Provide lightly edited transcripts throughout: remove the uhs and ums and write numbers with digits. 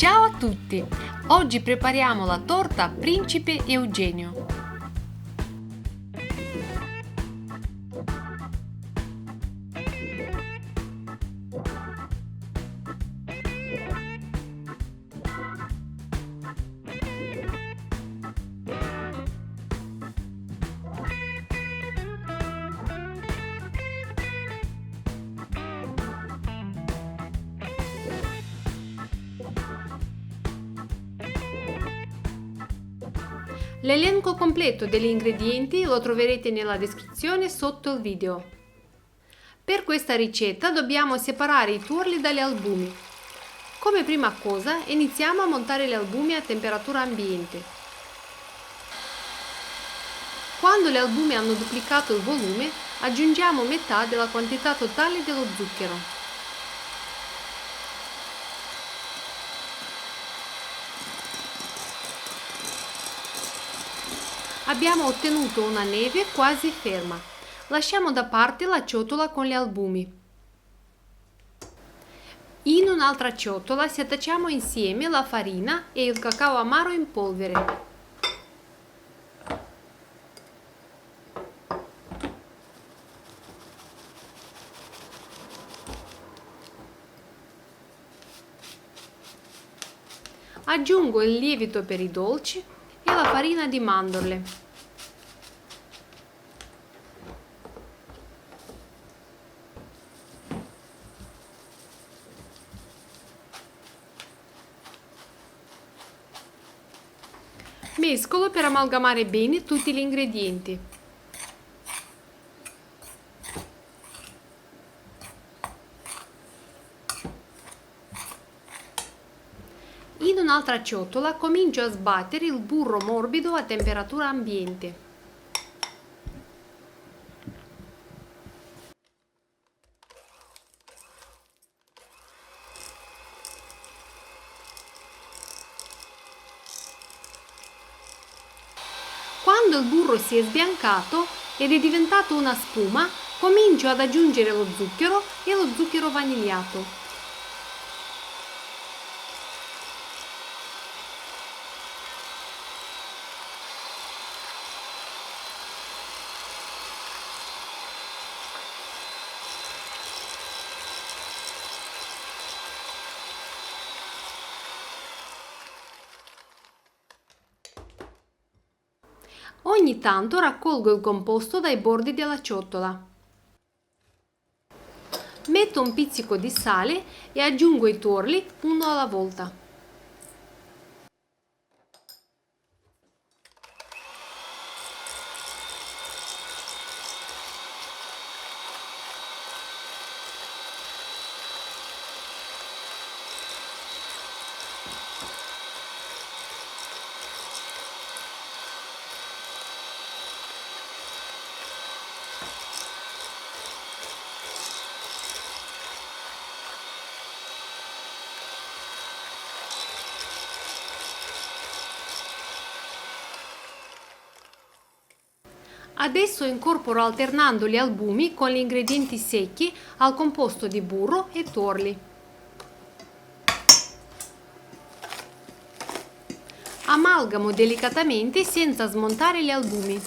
Ciao a tutti! Oggi prepariamo la torta Principe Eugenio. L'elenco completo degli ingredienti lo troverete nella descrizione sotto il video. Per questa ricetta dobbiamo separare i tuorli dagli albumi. Come prima cosa iniziamo a montare gli albumi a temperatura ambiente. Quando gli albumi hanno duplicato il volume, aggiungiamo metà della quantità totale dello zucchero. Abbiamo ottenuto una neve quasi ferma. Lasciamo da parte la ciotola con gli albumi. In un'altra ciotola setacciamo insieme la farina e il cacao amaro in polvere. Aggiungo il lievito per i dolci e la farina di mandorle. Mescolo per amalgamare bene tutti gli ingredienti. In un'altra ciotola comincio a sbattere il burro morbido a temperatura ambiente. Quando il burro si è sbiancato ed è diventato una spuma, comincio ad aggiungere lo zucchero e lo zucchero vanigliato. Ogni tanto raccolgo il composto dai bordi della ciotola. Metto un pizzico di sale e aggiungo i tuorli uno alla volta. Adesso incorporo alternando gli albumi con gli ingredienti secchi al composto di burro e tuorli. Amalgamo delicatamente senza smontare gli albumi.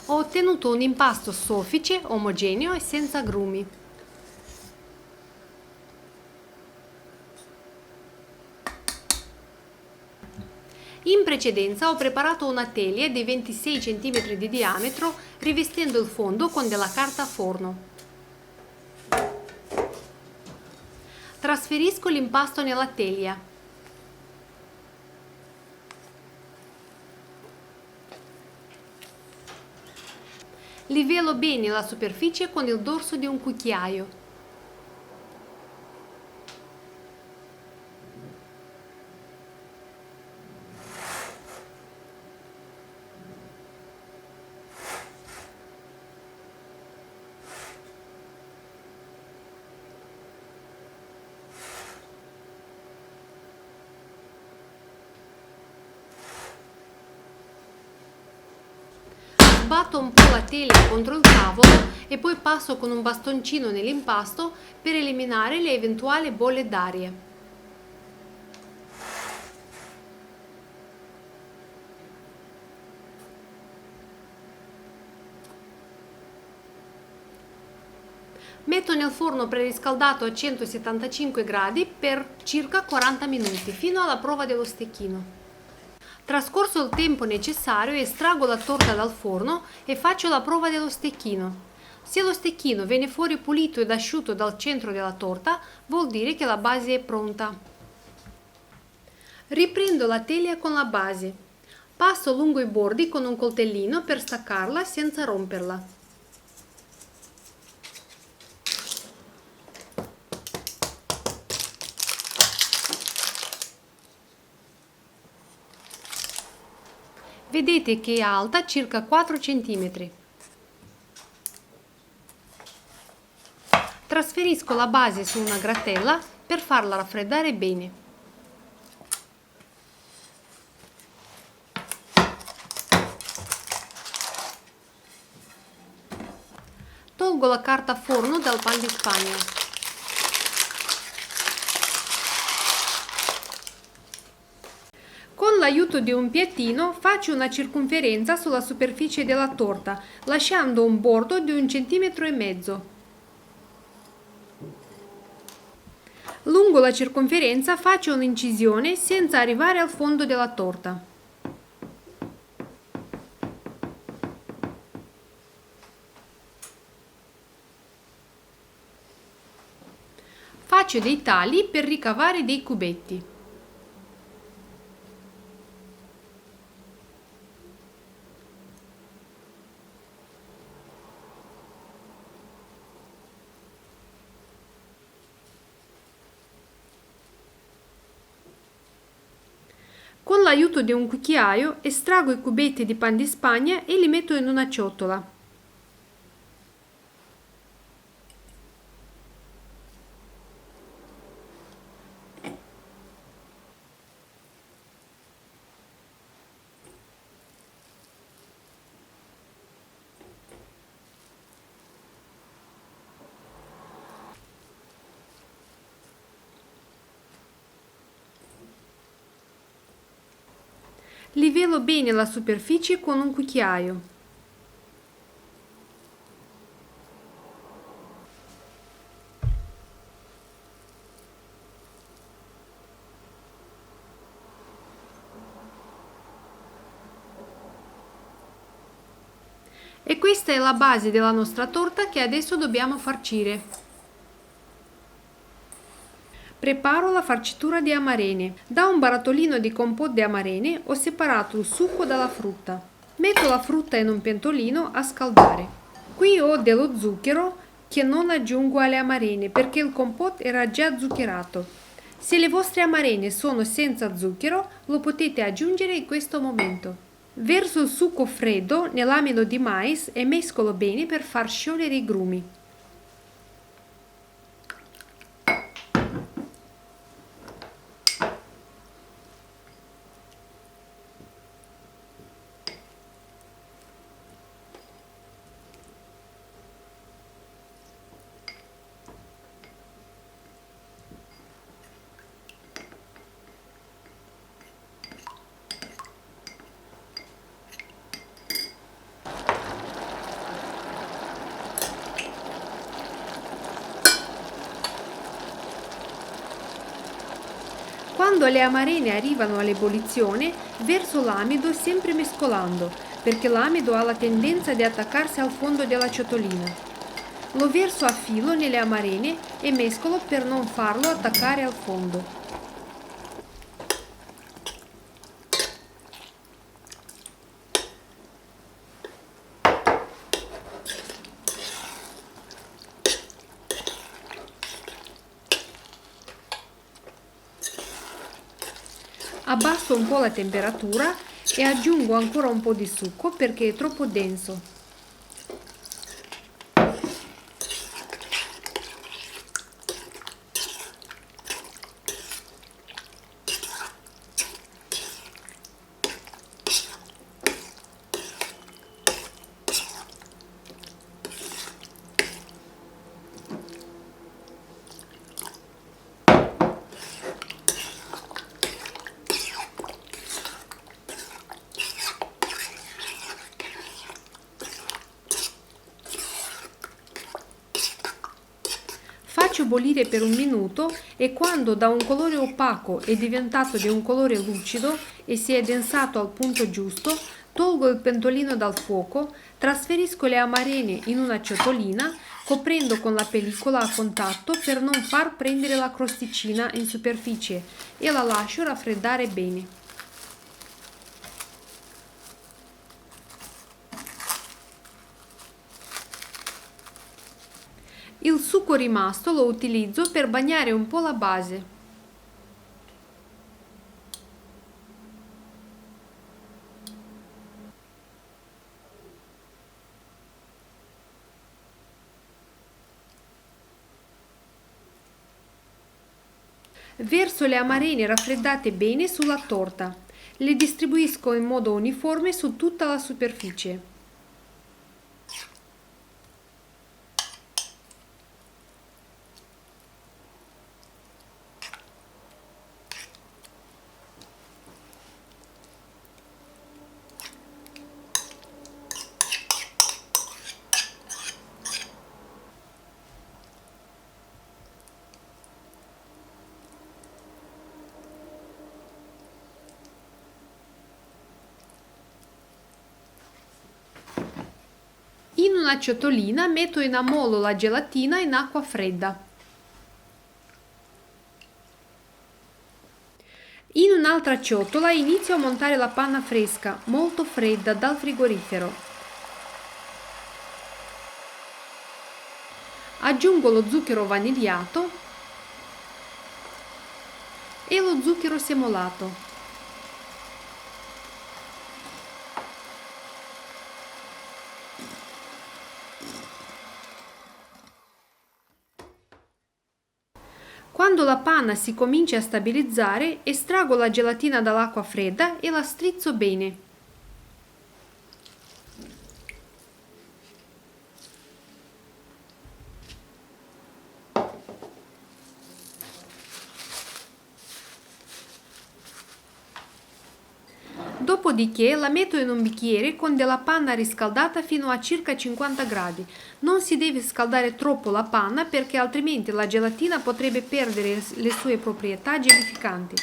Ho ottenuto un impasto soffice, omogeneo e senza agrumi. In precedenza ho preparato una teglia di 26 cm di diametro rivestendo il fondo con della carta forno. Trasferisco l'impasto nella teglia. Livello bene la superficie con il dorso di un cucchiaio. Sbatto un po' la teglia contro il tavolo e poi passo con un bastoncino nell'impasto per eliminare le eventuali bolle d'aria. Metto nel forno preriscaldato a 175 gradi per circa 40 minuti, fino alla prova dello stecchino. Trascorso il tempo necessario, estraggo la torta dal forno e faccio la prova dello stecchino. Se lo stecchino viene fuori pulito ed asciutto dal centro della torta, vuol dire che la base è pronta. Riprendo la teglia con la base. Passo lungo i bordi con un coltellino per staccarla senza romperla. Vedete che è alta circa 4 cm. Trasferisco la base su una gratella per farla raffreddare bene. Tolgo la carta forno dal pan di Spagna. Con l'aiuto di un piattino faccio una circonferenza sulla superficie della torta, lasciando un bordo di 1,5 cm. Lungo la circonferenza faccio un'incisione senza arrivare al fondo della torta. Faccio dei tagli per ricavare dei cubetti. Con l'aiuto di un cucchiaio estraggo i cubetti di pan di Spagna e li metto in una ciotola. Livello bene la superficie con un cucchiaio. E questa è la base della nostra torta che adesso dobbiamo farcire. Preparo la farcitura di amarene. Da un barattolino di compote di amarene ho separato il succo dalla frutta. Metto la frutta in un pentolino a scaldare. Qui ho dello zucchero che non aggiungo alle amarene perché il compote era già zuccherato. Se le vostre amarene sono senza zucchero, lo potete aggiungere in questo momento. Verso il succo freddo nell'amido di mais e mescolo bene per far sciogliere i grumi. Quando le amarene arrivano all'ebollizione, verso l'amido sempre mescolando, perché l'amido ha la tendenza di attaccarsi al fondo della ciotolina. Lo verso a filo nelle amarene e mescolo per non farlo attaccare al fondo. Abbasso un po' la temperatura e aggiungo ancora un po' di succo perché è troppo denso. Faccio bollire per un minuto e quando da un colore opaco è diventato di un colore lucido e si è densato al punto giusto, tolgo il pentolino dal fuoco, trasferisco le amarene in una ciotolina, coprendo con la pellicola a contatto per non far prendere la crosticina in superficie e la lascio raffreddare bene. Il succo rimasto lo utilizzo per bagnare un po' la base. Verso le amarene raffreddate bene sulla torta. Le distribuisco in modo uniforme su tutta la superficie. In una ciotolina metto in ammollo la gelatina in acqua fredda. In un'altra ciotola inizio a montare la panna fresca, molto fredda, dal frigorifero. Aggiungo lo zucchero vanigliato e lo zucchero semolato. Quando la panna si comincia a stabilizzare, estraggo la gelatina dall'acqua fredda e la strizzo bene. Dopodiché la metto in un bicchiere con della panna riscaldata fino a circa 50 gradi. Non si deve scaldare troppo la panna perché altrimenti la gelatina potrebbe perdere le sue proprietà gelificanti.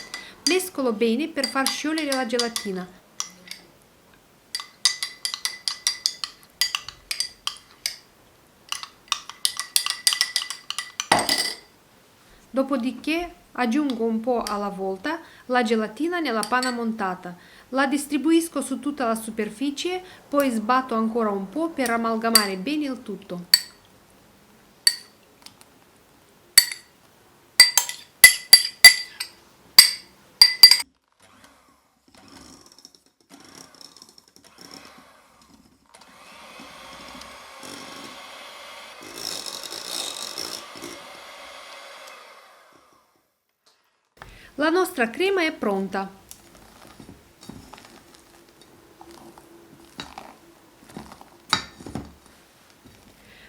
Mescolo bene per far sciogliere la gelatina. Dopodiché aggiungo un po' alla volta la gelatina nella panna montata, la distribuisco su tutta la superficie, poi sbatto ancora un po' per amalgamare bene il tutto. La nostra crema è pronta.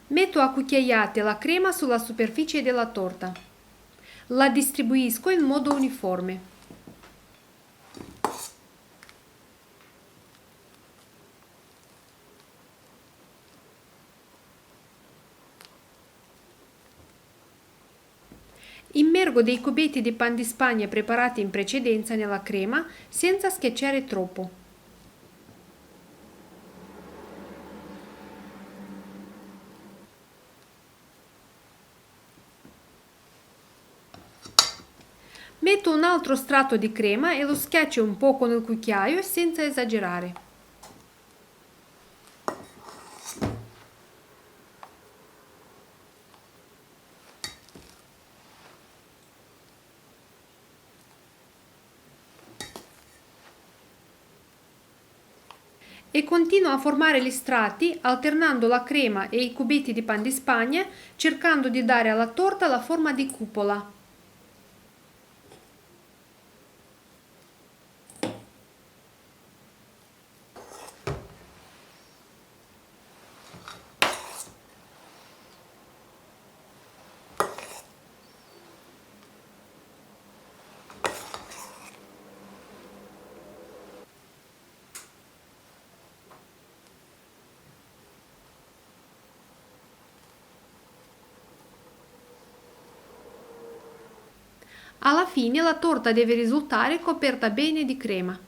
Metto a cucchiaiate la crema sulla superficie della torta. La distribuisco in modo uniforme. Immergo dei cubetti di pan di Spagna preparati in precedenza nella crema senza schiacciare troppo. Metto un altro strato di crema e lo schiaccio un po' con il cucchiaio senza esagerare. E continuo a formare gli strati alternando la crema e i cubetti di pan di Spagna, cercando di dare alla torta la forma di cupola. Alla fine la torta deve risultare coperta bene di crema.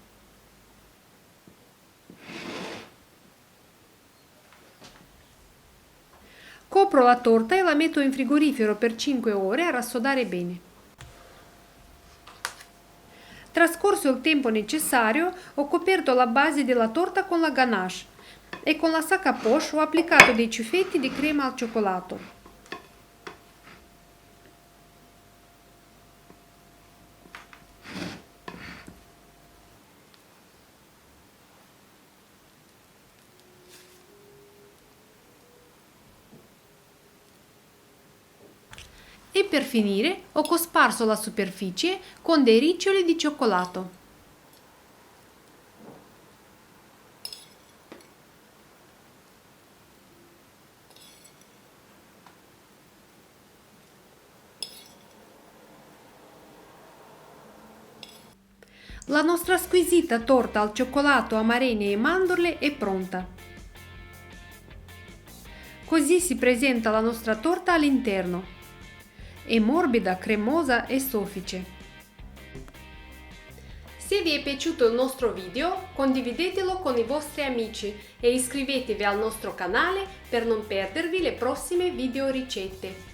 Copro la torta e la metto in frigorifero per 5 ore a rassodare bene. Trascorso il tempo necessario, ho coperto la base della torta con la ganache e con la sac à poche ho applicato dei ciuffetti di crema al cioccolato. E per finire ho cosparso la superficie con dei riccioli di cioccolato. La nostra squisita torta al cioccolato, amarene e mandorle è pronta. Così si presenta la nostra torta all'interno. È morbida, cremosa e soffice. Se vi è piaciuto il nostro video, condividetelo con i vostri amici e iscrivetevi al nostro canale per non perdervi le prossime video ricette.